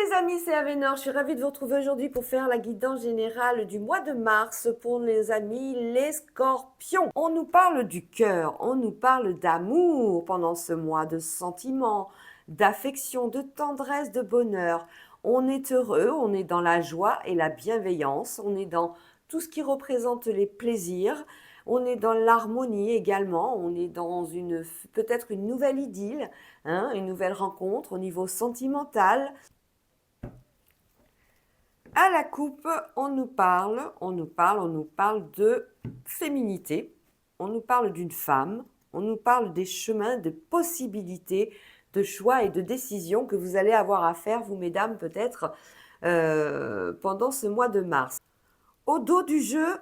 Les amis, c'est Avénor. Je suis ravie de vous retrouver aujourd'hui pour faire la guidance générale du mois de mars pour les amis les scorpions. On nous parle du cœur, on nous parle d'amour pendant ce mois, de sentiments, d'affection, de tendresse, de bonheur. On est heureux, on est dans la joie et la bienveillance, on est dans tout ce qui représente les plaisirs. On est dans l'harmonie également, on est dans peut-être une nouvelle idylle, hein, une nouvelle rencontre au niveau sentimental. À la coupe, on nous parle de féminité, on nous parle d'une femme, on nous parle des chemins, de possibilités, de choix et de décisions que vous allez avoir à faire, vous mesdames, peut-être pendant ce mois de mars. Au dos du jeu,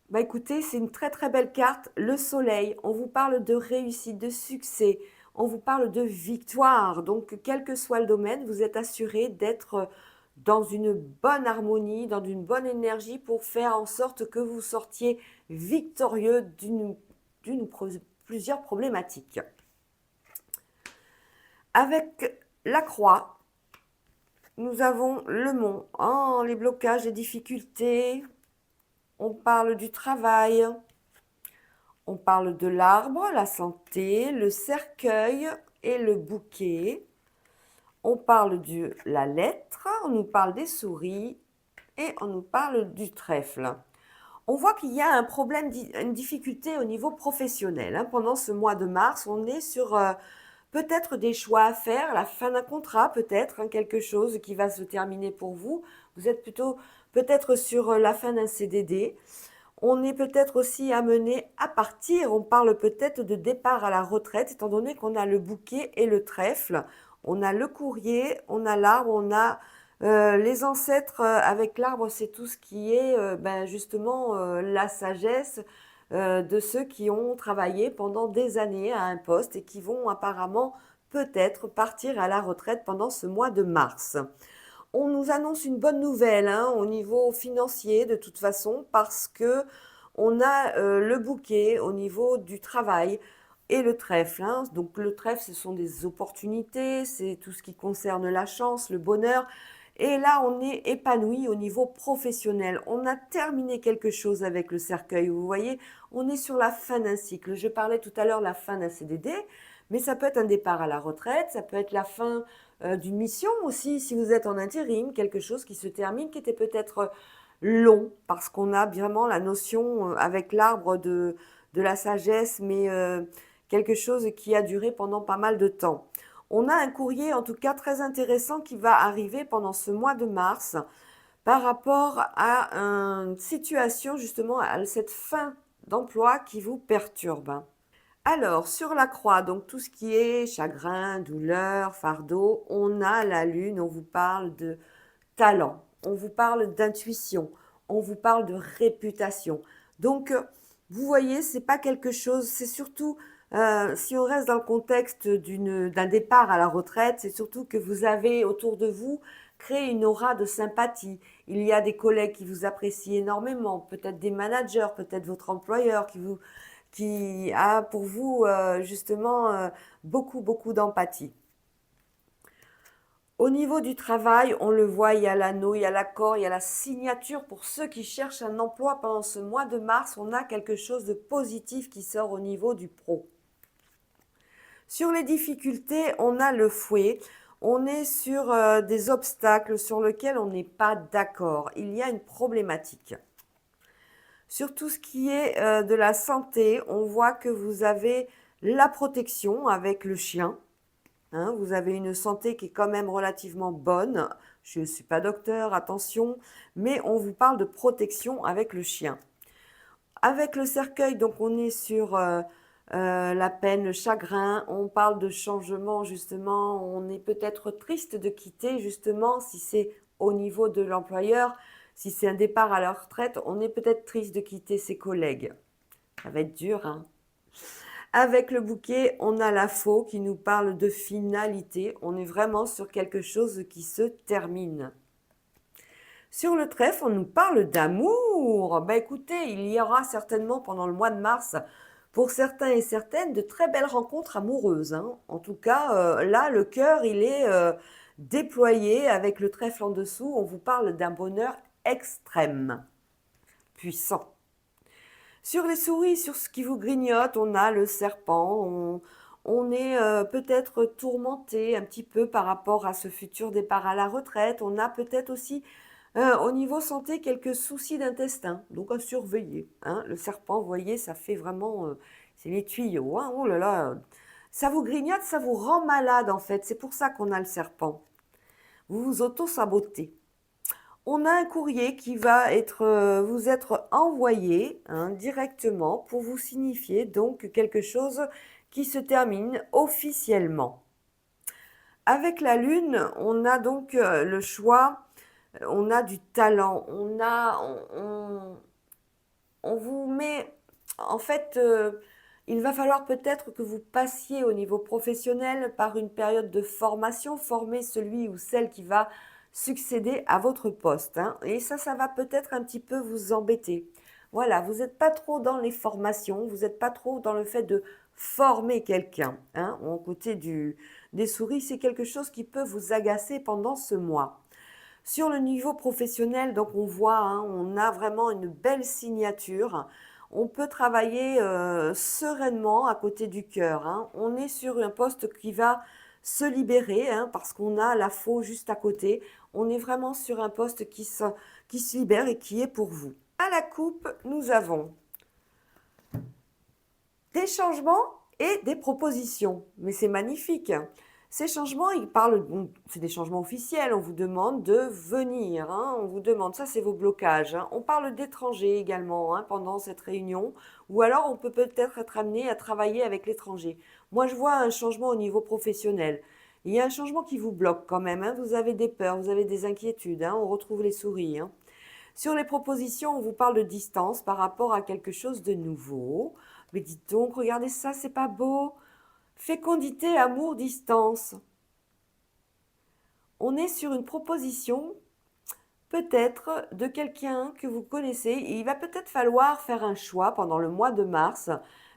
bah écoutez, c'est une très très belle carte, le soleil. On vous parle de réussite, de succès, on vous parle de victoire. Donc, quel que soit le domaine, vous êtes assuré d'être dans une bonne harmonie, dans une bonne énergie pour faire en sorte que vous sortiez victorieux plusieurs problématiques. Avec la croix, nous avons le mont, les blocages, les difficultés. On parle du travail, on parle de l'arbre, la santé, le cercueil et le bouquet. On parle de la lettre, on nous parle des souris et on nous parle du trèfle. On voit qu'il y a un problème, une difficulté au niveau professionnel. Pendant ce mois de mars, on est sur peut-être des choix à faire, la fin d'un contrat peut-être, quelque chose qui va se terminer pour vous. Vous êtes plutôt peut-être sur la fin d'un CDD. On est peut-être aussi amené à partir. On parle peut-être de départ à la retraite, étant donné qu'on a le bouquet et le trèfle. On a le courrier, on a l'arbre, on a les ancêtres. Avec l'arbre, c'est tout ce qui est justement la sagesse de ceux qui ont travaillé pendant des années à un poste et qui vont apparemment peut-être partir à la retraite pendant ce mois de mars. On nous annonce une bonne nouvelle au niveau financier de toute façon parce que on a le bouquet au niveau du travail et le trèfle. Donc le trèfle, ce sont des opportunités, c'est tout ce qui concerne la chance, le bonheur. Et là, on est épanoui au niveau professionnel. On a terminé quelque chose avec le cercueil. Vous voyez, on est sur la fin d'un cycle. Je parlais tout à l'heure de la fin d'un CDD, mais ça peut être un départ à la retraite, ça peut être la fin d'une mission aussi, si vous êtes en intérim, quelque chose qui se termine, qui était peut-être long, parce qu'on a vraiment la notion avec l'arbre de la sagesse, mais quelque chose qui a duré pendant pas mal de temps. On a un courrier en tout cas très intéressant qui va arriver pendant ce mois de mars par rapport à une situation justement, à cette fin d'emploi qui vous perturbe. Alors, sur la croix, donc tout ce qui est chagrin, douleur, fardeau, on a la lune, on vous parle de talent, on vous parle d'intuition, on vous parle de réputation. Donc, vous voyez, c'est pas quelque chose, c'est surtout, si on reste dans le contexte d'un départ à la retraite, c'est surtout que vous avez autour de vous créé une aura de sympathie. Il y a des collègues qui vous apprécient énormément, peut-être des managers, peut-être votre employeur qui a pour vous justement beaucoup, beaucoup d'empathie. Au niveau du travail, on le voit, il y a l'anneau, il y a l'accord, il y a la signature. Pour ceux qui cherchent un emploi pendant ce mois de mars, on a quelque chose de positif qui sort au niveau du pro. Sur les difficultés, on a le fouet. On est sur des obstacles sur lesquels on n'est pas d'accord. Il y a une problématique. Sur tout ce qui est de la santé, on voit que vous avez la protection avec le chien. Vous avez une santé qui est quand même relativement bonne. Je ne suis pas docteur, attention, mais on vous parle de protection avec le chien. Avec le cercueil, donc on est sur la peine, le chagrin. On parle de changement, justement. On est peut-être triste de quitter, justement, si c'est au niveau de l'employeur. Si c'est un départ à la retraite, on est peut-être triste de quitter ses collègues. Ça va être dur, hein. Avec le bouquet, on a la faux qui nous parle de finalité. On est vraiment sur quelque chose qui se termine. Sur le trèfle, on nous parle d'amour. Écoutez, il y aura certainement pendant le mois de mars, pour certains et certaines, de très belles rencontres amoureuses. En tout cas, là, le cœur, il est déployé avec le trèfle en dessous. On vous parle d'un bonheur extrême, puissant. Sur les souris, sur ce qui vous grignote, on a le serpent. On est peut-être tourmenté un petit peu par rapport à ce futur départ à la retraite. On a peut-être aussi au niveau santé quelques soucis d'intestin, donc à surveiller, hein. Le serpent, vous voyez, ça fait vraiment, c'est les tuyaux, hein. Oh là là, ça vous grignote, ça vous rend malade en fait. C'est pour ça qu'on a le serpent. Vous vous auto-sabotez. On a un courrier qui va vous être envoyé, hein, directement pour vous signifier donc quelque chose qui se termine officiellement. Avec la lune, on a donc le choix, on a du talent, on vous met, en fait, il va falloir peut-être que vous passiez au niveau professionnel par une période de formation, former celui ou celle qui va succéder à votre poste, hein. Et ça va peut-être un petit peu vous embêter. Voilà, vous n'êtes pas trop dans les formations, vous n'êtes pas trop dans le fait de former quelqu'un, hein. Au côté des souris, c'est quelque chose qui peut vous agacer pendant ce mois. Sur le niveau professionnel, donc on voit, hein, on a vraiment une belle signature. On peut travailler sereinement à côté du cœur, hein. On est sur un poste qui va se libérer, hein, parce qu'on a la faux juste à côté. On est vraiment sur un poste qui se libère et qui est pour vous. À la coupe, nous avons des changements et des propositions. Mais c'est magnifique. Ces changements, ils parlent, bon, c'est des changements officiels. On vous demande de venir, hein, on vous demande, ça c'est vos blocages, hein. On parle d'étrangers également, hein, pendant cette réunion. Ou alors on peut peut-être être amené à travailler avec l'étranger. Moi je vois un changement au niveau professionnel. Il y a un changement qui vous bloque quand même, hein. Vous avez des peurs, vous avez des inquiétudes, hein. On retrouve les souris, hein. Sur les propositions, on vous parle de distance par rapport à quelque chose de nouveau. Mais dites donc, regardez ça, c'est pas beau. Fécondité, amour, distance. On est sur une proposition peut-être de quelqu'un que vous connaissez. Il va peut-être falloir faire un choix pendant le mois de mars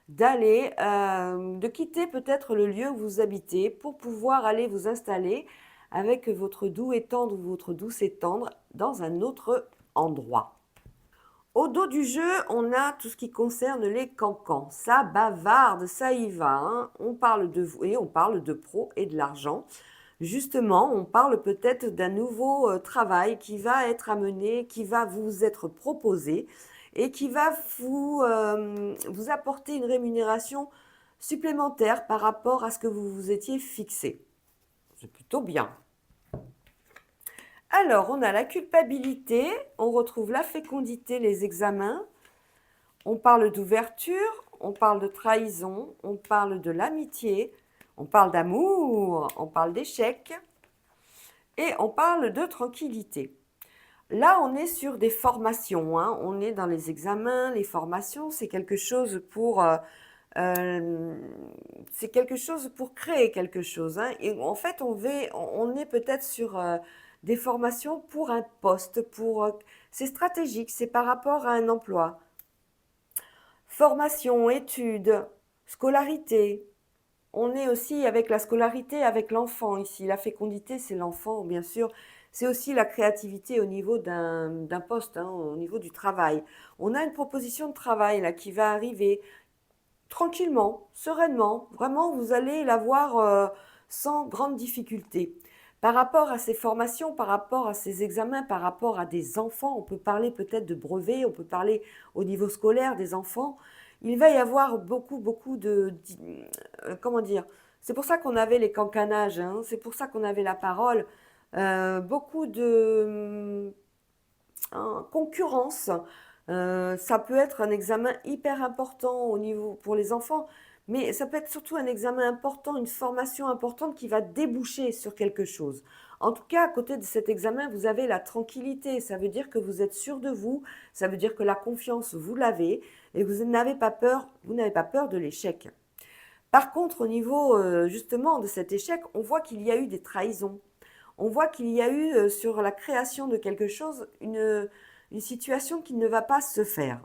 de quitter peut-être le lieu où vous habitez pour pouvoir aller vous installer avec votre doux et tendre ou votre douce et tendre dans un autre endroit. Au dos du jeu, on a tout ce qui concerne les cancans. Ça bavarde, ça y va, hein. On parle de vous et on parle de pro et de l'argent. Justement, on parle peut-être d'un nouveau travail qui va être amené, qui va vous être proposé et qui va vous apporter une rémunération supplémentaire par rapport à ce que vous vous étiez fixé. C'est plutôt bien. Alors, on a la culpabilité, on retrouve la fécondité, les examens, on parle d'ouverture, on parle de trahison, on parle de l'amitié, on parle d'amour, on parle d'échec et on parle de tranquillité. Là, on est sur des formations, hein. On est dans les examens, les formations, c'est quelque chose pour créer quelque chose, hein. Et en fait, on est peut-être sur des formations pour un poste, c'est stratégique, c'est par rapport à un emploi. Formation, études, scolarité. On est aussi avec la scolarité, avec l'enfant ici. La fécondité, c'est l'enfant, bien sûr. C'est aussi la créativité au niveau d'un poste, hein, au niveau du travail. On a une proposition de travail là qui va arriver tranquillement, sereinement. Vraiment, vous allez l'avoir sans grande difficulté. Par rapport à ces formations, par rapport à ces examens, par rapport à des enfants, on peut parler peut-être de brevets, on peut parler au niveau scolaire des enfants. Il va y avoir beaucoup comment dire? C'est pour ça qu'on avait les cancanages, hein, c'est pour ça qu'on avait la parole. Beaucoup de concurrence. Ça peut être un examen hyper important au niveau pour les enfants, mais ça peut être surtout un examen important, une formation importante qui va déboucher sur quelque chose. En tout cas, à côté de cet examen, vous avez la tranquillité. Ça veut dire que vous êtes sûr de vous, ça veut dire que la confiance, vous l'avez, et vous n'avez pas peur de l'échec. Par contre, au niveau justement de cet échec, on voit qu'il y a eu des trahisons. On voit qu'il y a eu sur la création de quelque chose une situation qui ne va pas se faire.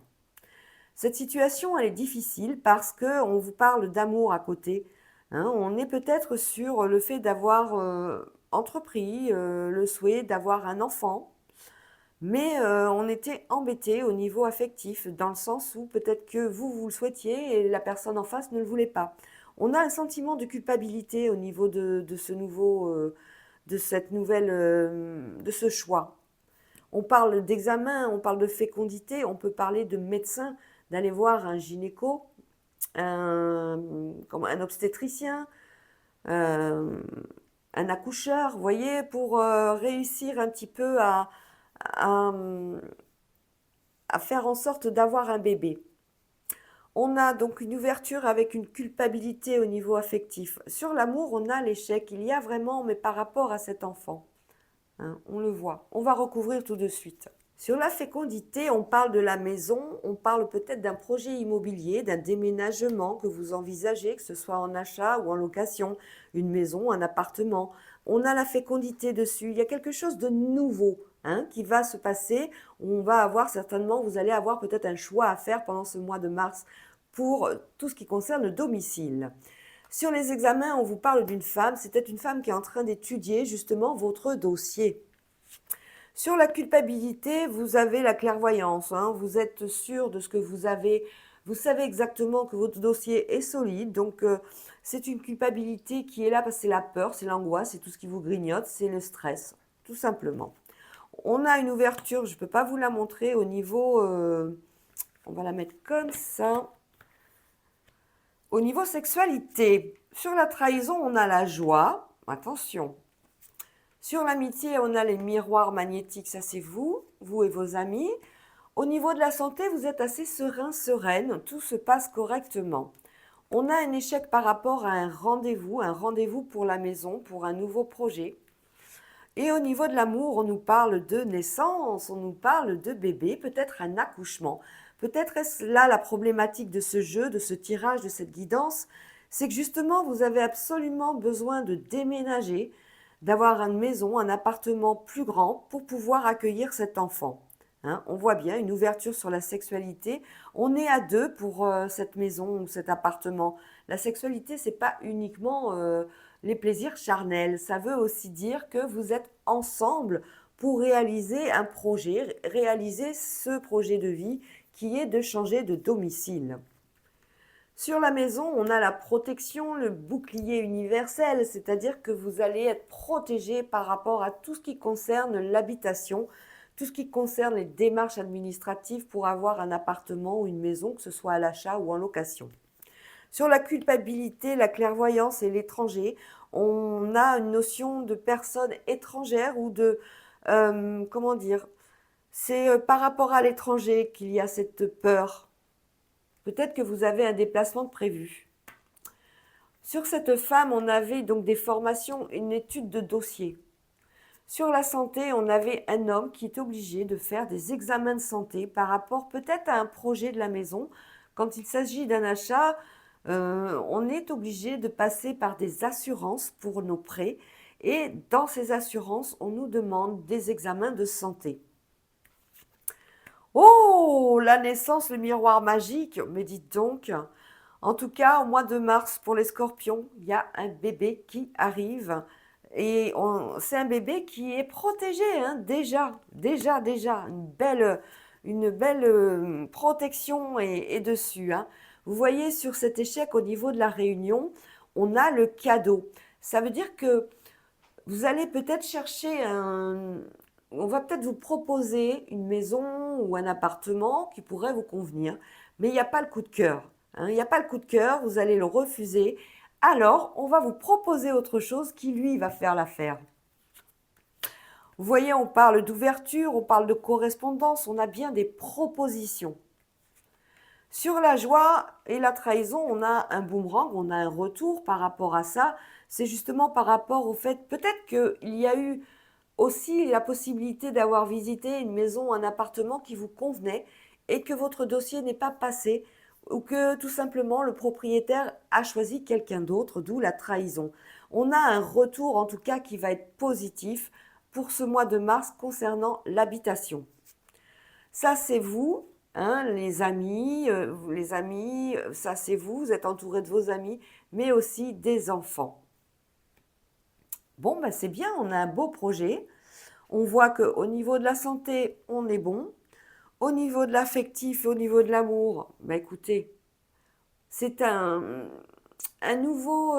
Cette situation, elle est difficile parce qu'on vous parle d'amour à côté, hein. On est peut-être sur le fait d'avoir entrepris le souhait d'avoir un enfant, mais on était embêté au niveau affectif, dans le sens où peut-être que vous le souhaitiez et la personne en face ne le voulait pas. On a un sentiment de culpabilité au niveau de ce nouveau, de cette nouvelle, de ce choix. On parle d'examen, on parle de fécondité, on peut parler de médecin, d'aller voir un gynéco, un obstétricien, euh, un accoucheur, vous voyez, pour réussir un petit peu à, à faire en sorte d'avoir un bébé. On a donc une ouverture avec une culpabilité au niveau affectif. Sur l'amour, on a l'échec. Il y a vraiment, mais par rapport à cet enfant. Hein, on le voit. On va recouvrir tout de suite. Sur la fécondité, on parle de la maison, on parle peut-être d'un projet immobilier, d'un déménagement que vous envisagez, que ce soit en achat ou en location, une maison, un appartement. On a la fécondité dessus. Il y a quelque chose de nouveau qui va se passer. On va avoir certainement, vous allez avoir peut-être un choix à faire pendant ce mois de mars pour tout ce qui concerne le domicile. Sur les examens, on vous parle d'une femme. C'est peut-être une femme qui est en train d'étudier justement votre dossier. Sur la culpabilité, vous avez la clairvoyance. Vous êtes sûr de ce que vous avez. Vous savez exactement que votre dossier est solide. Donc, c'est une culpabilité qui est là parce que c'est la peur, c'est l'angoisse, c'est tout ce qui vous grignote, c'est le stress, tout simplement. On a une ouverture, je ne peux pas vous la montrer au niveau... on va la mettre comme ça. Au niveau sexualité, sur la trahison, on a la joie. Attention. Sur l'amitié, on a les miroirs magnétiques, ça c'est vous et vos amis. Au niveau de la santé, vous êtes assez serein, sereine, tout se passe correctement. On a un échec par rapport à un rendez-vous pour la maison, pour un nouveau projet. Et au niveau de l'amour, on nous parle de naissance, on nous parle de bébé, peut-être un accouchement. Peut-être est-ce là la problématique de ce jeu, de ce tirage, de cette guidance, c'est que justement vous avez absolument besoin de déménager, d'avoir une maison, un appartement plus grand pour pouvoir accueillir cet enfant. On voit bien une ouverture sur la sexualité. On est à deux pour cette maison ou cet appartement. La sexualité, c'est pas uniquement les plaisirs charnels. Ça veut aussi dire que vous êtes ensemble pour réaliser un projet, réaliser ce projet de vie qui est de changer de domicile. Sur la maison, on a la protection, le bouclier universel, c'est-à-dire que vous allez être protégé par rapport à tout ce qui concerne l'habitation, tout ce qui concerne les démarches administratives pour avoir un appartement ou une maison, que ce soit à l'achat ou en location. Sur la culpabilité, la clairvoyance et l'étranger, on a une notion de personne étrangère ou de, comment dire, c'est par rapport à l'étranger qu'il y a cette peur. Peut-être que vous avez un déplacement prévu. Sur cette femme, on avait donc des formations, une étude de dossier. Sur la santé, on avait un homme qui est obligé de faire des examens de santé par rapport peut-être à un projet de la maison. Quand il s'agit d'un achat, on est obligé de passer par des assurances pour nos prêts. Et dans ces assurances, on nous demande des examens de santé. Oh, la naissance, le miroir magique, mais dites donc. En tout cas, au mois de mars, pour les scorpions, il y a un bébé qui arrive. Et c'est un bébé qui est protégé, déjà. Une belle protection est dessus. Vous voyez, sur cet échec au niveau de la réunion, on a le cadeau. Ça veut dire que vous allez peut-être chercher on va peut-être vous proposer une maison ou un appartement qui pourrait vous convenir, mais il n'y a pas le coup de cœur. Il n'y a pas le coup de cœur, vous allez le refuser. Alors, on va vous proposer autre chose qui, lui, va faire l'affaire. Vous voyez, on parle d'ouverture, on parle de correspondance, on a bien des propositions. Sur la joie et la trahison, on a un boomerang, on a un retour par rapport à ça. C'est justement par rapport au fait, peut-être qu'il y a eu aussi la possibilité d'avoir visité une maison, un appartement qui vous convenait et que votre dossier n'est pas passé ou que tout simplement le propriétaire a choisi quelqu'un d'autre, d'où la trahison. On a un retour en tout cas qui va être positif pour ce mois de mars concernant l'habitation. Ça c'est vous, les amis, ça c'est vous êtes entouré de vos amis, mais aussi des enfants. Bon, ben c'est bien, on a un beau projet. On voit qu'au niveau de la santé, on est bon. Au niveau de l'affectif, au niveau de l'amour, ben écoutez, c'est un nouveau,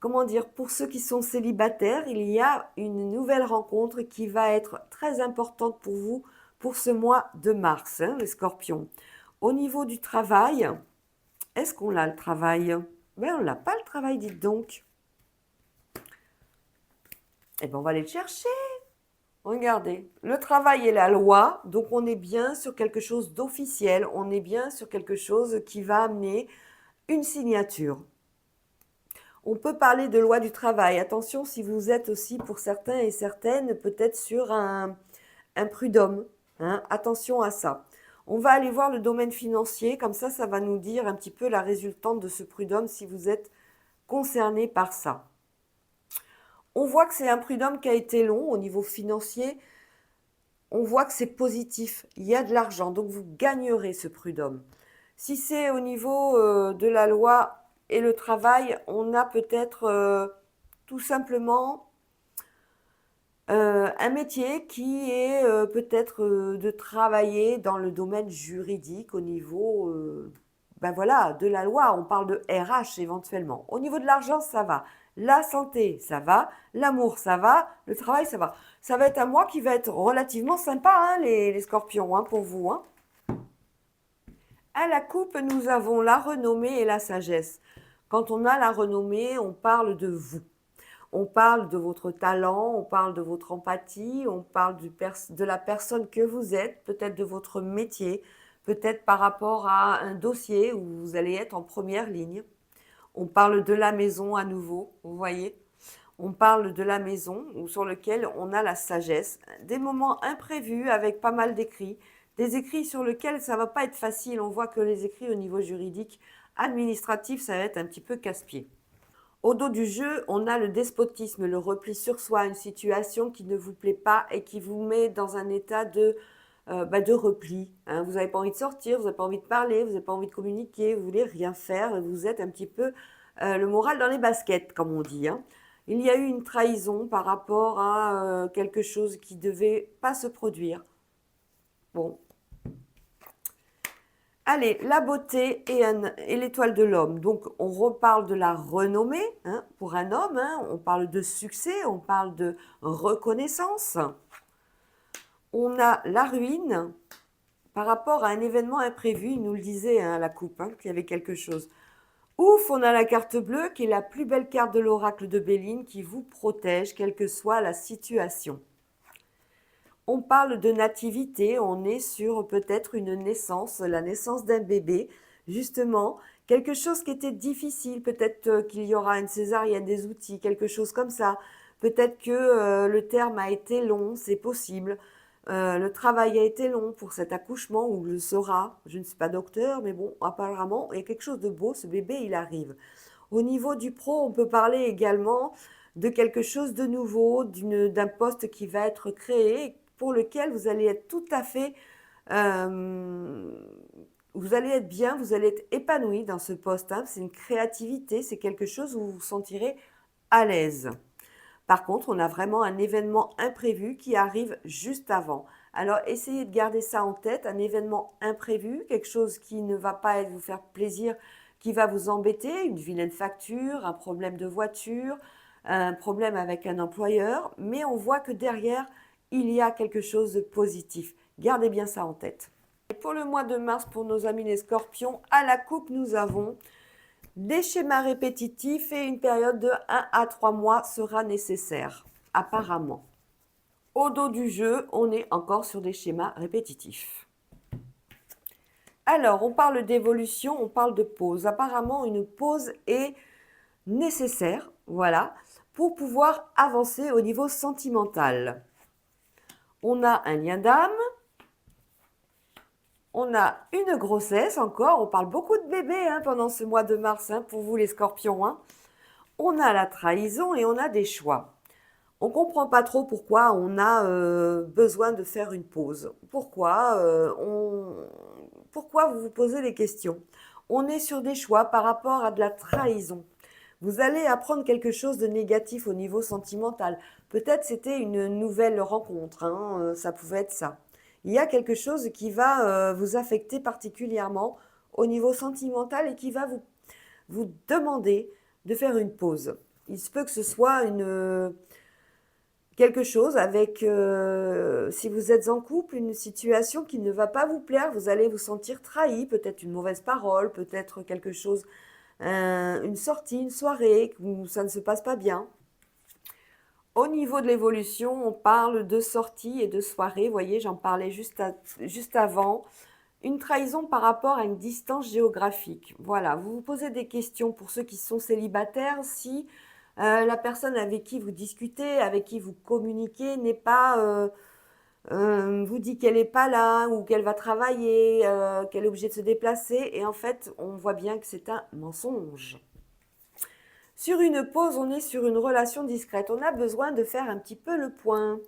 comment dire, pour ceux qui sont célibataires, il y a une nouvelle rencontre qui va être très importante pour vous pour ce mois de mars, hein, les scorpions. Au niveau du travail, est-ce qu'on a le travail? Ben, on n'a pas le travail, dites donc. Eh ben, on va aller le chercher. Regardez, le travail est la loi, donc on est bien sur quelque chose d'officiel, on est bien sur quelque chose qui va amener une signature. On peut parler de loi du travail. Attention si vous êtes aussi pour certains et certaines peut-être sur un prud'homme. Hein, attention à ça. On va aller voir le domaine financier, comme ça va nous dire un petit peu la résultante de ce prud'homme si vous êtes concerné par ça. On voit que c'est un prud'homme qui a été long au niveau financier. On voit que c'est positif. Il y a de l'argent, donc vous gagnerez ce prud'homme. Si c'est au niveau de la loi et le travail, on a peut-être tout simplement un métier qui est peut-être de travailler dans le domaine juridique au niveau ben voilà, de la loi. On parle de RH éventuellement. Au niveau de l'argent, ça va. La santé, ça va. L'amour, ça va. Le travail, ça va. Ça va être un mois qui va être relativement sympa, hein, les scorpions, hein, pour vous. Hein. À la coupe, nous avons la renommée et la sagesse. Quand on a la renommée, on parle de vous. On parle de votre talent, on parle de votre empathie, on parle de la personne que vous êtes, peut-être de votre métier, peut-être par rapport à un dossier où vous allez être en première ligne. On parle de la maison à nouveau, vous voyez. On parle de la maison sur lequel on a la sagesse, des moments imprévus avec pas mal d'écrits, des écrits sur lesquels ça va pas être facile. On voit que les écrits au niveau juridique, administratif, ça va être un petit peu casse-pied. Au dos du jeu, on a le despotisme, le repli sur soi, une situation qui ne vous plaît pas et qui vous met dans un état de repli. Hein. Vous n'avez pas envie de sortir, vous n'avez pas envie de parler, vous n'avez pas envie de communiquer, vous voulez rien faire, vous êtes un petit peu le moral dans les baskets, comme on dit. Hein. Il y a eu une trahison par rapport à quelque chose qui ne devait pas se produire. Bon. Allez, la beauté et l'étoile de l'homme. Donc, on reparle de la renommée hein, pour un homme. Hein, on parle de succès, on parle de reconnaissance. On a la ruine par rapport à un événement imprévu. Il nous le disait hein, à la coupe, hein, qu'il y avait quelque chose. Ouf, on a la carte bleue qui est la plus belle carte de l'oracle de Béline qui vous protège, quelle que soit la situation. On parle de nativité, on est sur peut-être une naissance, la naissance d'un bébé, justement, quelque chose qui était difficile, peut-être qu'il y aura une césarienne, des outils, quelque chose comme ça. Peut-être que le terme a été long, c'est possible. Le travail a été long pour cet accouchement, ou le sera. Je ne suis pas docteur, mais bon, apparemment, il y a quelque chose de beau, ce bébé, il arrive. Au niveau du pro, on peut parler également de quelque chose de nouveau, d'un poste qui va être créé, pour lequel vous allez être tout à fait, vous allez être bien, vous allez être épanoui dans ce poste. Hein. C'est une créativité, c'est quelque chose où vous vous sentirez à l'aise. Par contre, on a vraiment un événement imprévu qui arrive juste avant. Alors, essayez de garder ça en tête, un événement imprévu, quelque chose qui ne va pas vous faire plaisir, qui va vous embêter, une vilaine facture, un problème de voiture, un problème avec un employeur, mais on voit que derrière, il y a quelque chose de positif. Gardez bien ça en tête. Et pour le mois de mars, pour nos amis les scorpions, à la coupe, nous avons des schémas répétitifs et une période de 1 à 3 mois sera nécessaire, apparemment. Au dos du jeu, on est encore sur des schémas répétitifs. Alors, on parle d'évolution, on parle de pause. Apparemment, une pause est nécessaire, voilà, pour pouvoir avancer au niveau sentimental. On a un lien d'âme, on a une grossesse encore, on parle beaucoup de bébés hein, pendant ce mois de mars hein, pour vous les scorpions. Hein. On a la trahison et on a des choix. On ne comprend pas trop pourquoi on a besoin de faire une pause. Pourquoi vous vous posez des questions. On est sur des choix par rapport à de la trahison. Vous allez apprendre quelque chose de négatif au niveau sentimental. Peut-être c'était une nouvelle rencontre, hein, ça pouvait être ça. Il y a quelque chose qui va vous affecter particulièrement au niveau sentimental et qui va vous demander de faire une pause. Il se peut que ce soit quelque chose avec, si vous êtes en couple, une situation qui ne va pas vous plaire, vous allez vous sentir trahi, peut-être une mauvaise parole, peut-être quelque chose, une sortie, une soirée où ça ne se passe pas bien. Au niveau de l'évolution, on parle de sortie et de soirée. Vous voyez, j'en parlais juste avant. Une trahison par rapport à une distance géographique. Voilà, vous vous posez des questions pour ceux qui sont célibataires si la personne avec qui vous discutez, avec qui vous communiquez n'est pas, vous dit qu'elle n'est pas là ou qu'elle va travailler, qu'elle est obligée de se déplacer et en fait, on voit bien que c'est un mensonge. Sur une pause, on est sur une relation discrète. On a besoin de faire un petit peu le point.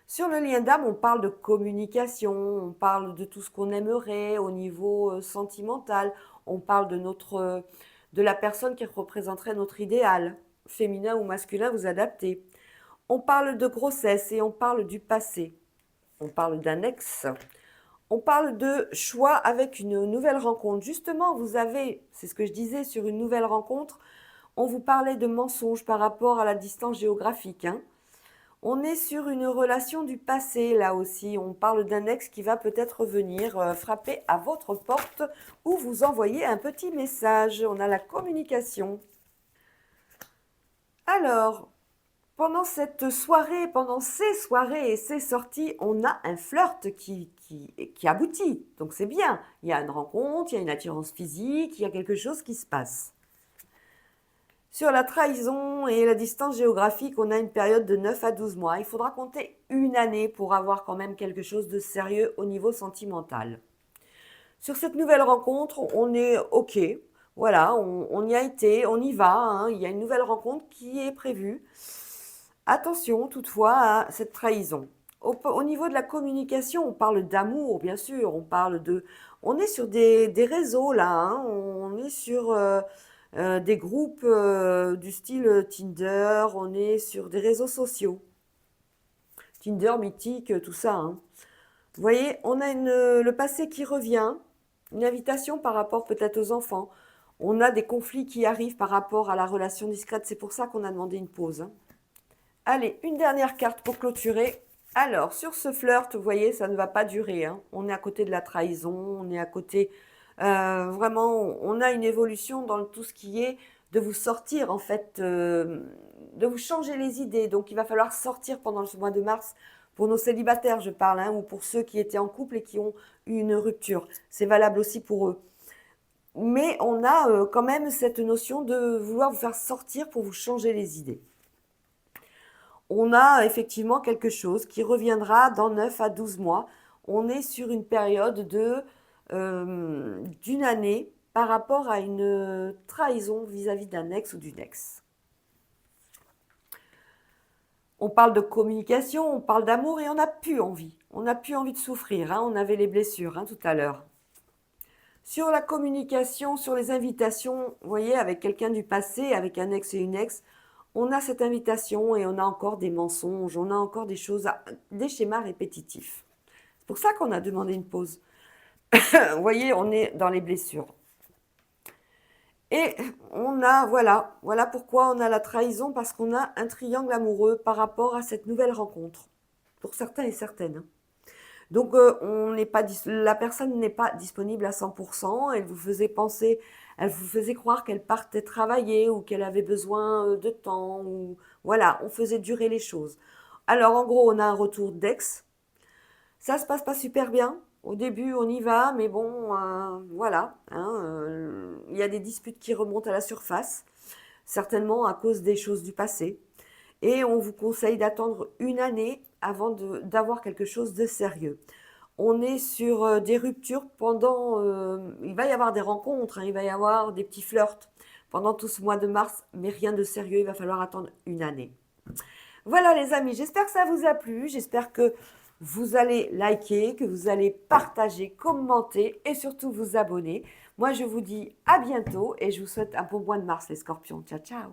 Sur le lien d'âme, on parle de communication, on parle de tout ce qu'on aimerait au niveau sentimental, on parle de la personne qui représenterait notre idéal, féminin ou masculin, vous adaptez. On parle de grossesse et on parle du passé. On parle d'un ex. On parle de choix avec une nouvelle rencontre. Justement, vous avez, c'est ce que je disais, sur une nouvelle rencontre, on vous parlait de mensonges par rapport à la distance géographique, hein. On est sur une relation du passé, là aussi. On parle d'un ex qui va peut-être venir frapper à votre porte ou vous envoyer un petit message. On a la communication. Alors, pendant cette soirée, pendant ces soirées et ces sorties, on a un flirt qui aboutit. Donc c'est bien. Il y a une rencontre, il y a une attirance physique, il y a quelque chose qui se passe. Sur la trahison et la distance géographique, on a une période de 9 à 12 mois. Il faudra compter une année pour avoir quand même quelque chose de sérieux au niveau sentimental. Sur cette nouvelle rencontre, on est OK. Voilà, on y a été, on y va, hein. Il y a une nouvelle rencontre qui est prévue. Attention toutefois à cette trahison. Au niveau de la communication, on parle d'amour, bien sûr. On est sur des réseaux là, hein. On est sur des groupes du style Tinder, on est sur des réseaux sociaux. Tinder, Mythique, tout ça, hein. Vous voyez, on a le passé qui revient, une invitation par rapport peut-être aux enfants. On a des conflits qui arrivent par rapport à la relation discrète. C'est pour ça qu'on a demandé une pause, hein. Allez, une dernière carte pour clôturer. Alors, sur ce flirt, vous voyez, ça ne va pas durer, hein. On est à côté de la trahison, on est à côté... vraiment, on a une évolution dans tout ce qui est de vous sortir, en fait, de vous changer les idées. Donc, il va falloir sortir pendant ce mois de mars. Pour nos célibataires, je parle, hein, ou pour ceux qui étaient en couple et qui ont eu une rupture. C'est valable aussi pour eux. Mais on a quand même cette notion de vouloir vous faire sortir pour vous changer les idées. On a effectivement quelque chose qui reviendra dans 9 à 12 mois. On est sur une période d'une année par rapport à une trahison vis-à-vis d'un ex ou d'une ex. On parle de communication, on parle d'amour et on n'a plus envie. On n'a plus envie de souffrir, hein. On avait les blessures, hein, tout à l'heure. Sur la communication, sur les invitations, vous voyez, avec quelqu'un du passé, avec un ex et une ex, on a cette invitation et on a encore des mensonges, on a encore des choses, des schémas répétitifs. C'est pour ça qu'on a demandé une pause. Vous voyez, on est dans les blessures. Et voilà pourquoi on a la trahison, parce qu'on a un triangle amoureux par rapport à cette nouvelle rencontre. Pour certains et certaines. Donc, la personne n'est pas disponible à 100%. Elle vous faisait penser, elle vous faisait croire qu'elle partait travailler ou qu'elle avait besoin de temps. Ou voilà, on faisait durer les choses. Alors, en gros, on a un retour d'ex. Ça se passe pas super bien. Au début, on y va, mais bon, voilà, hein, il y a des disputes qui remontent à la surface, certainement à cause des choses du passé. Et on vous conseille d'attendre une année avant d'avoir quelque chose de sérieux. On est sur des ruptures pendant... il va y avoir des rencontres, hein, il va y avoir des petits flirts pendant tout ce mois de mars, mais rien de sérieux, il va falloir attendre une année. Voilà les amis, j'espère que ça vous a plu, j'espère que vous allez liker, que vous allez partager, commenter et surtout vous abonner. Moi, je vous dis à bientôt et je vous souhaite un bon mois de mars, les scorpions. Ciao, ciao.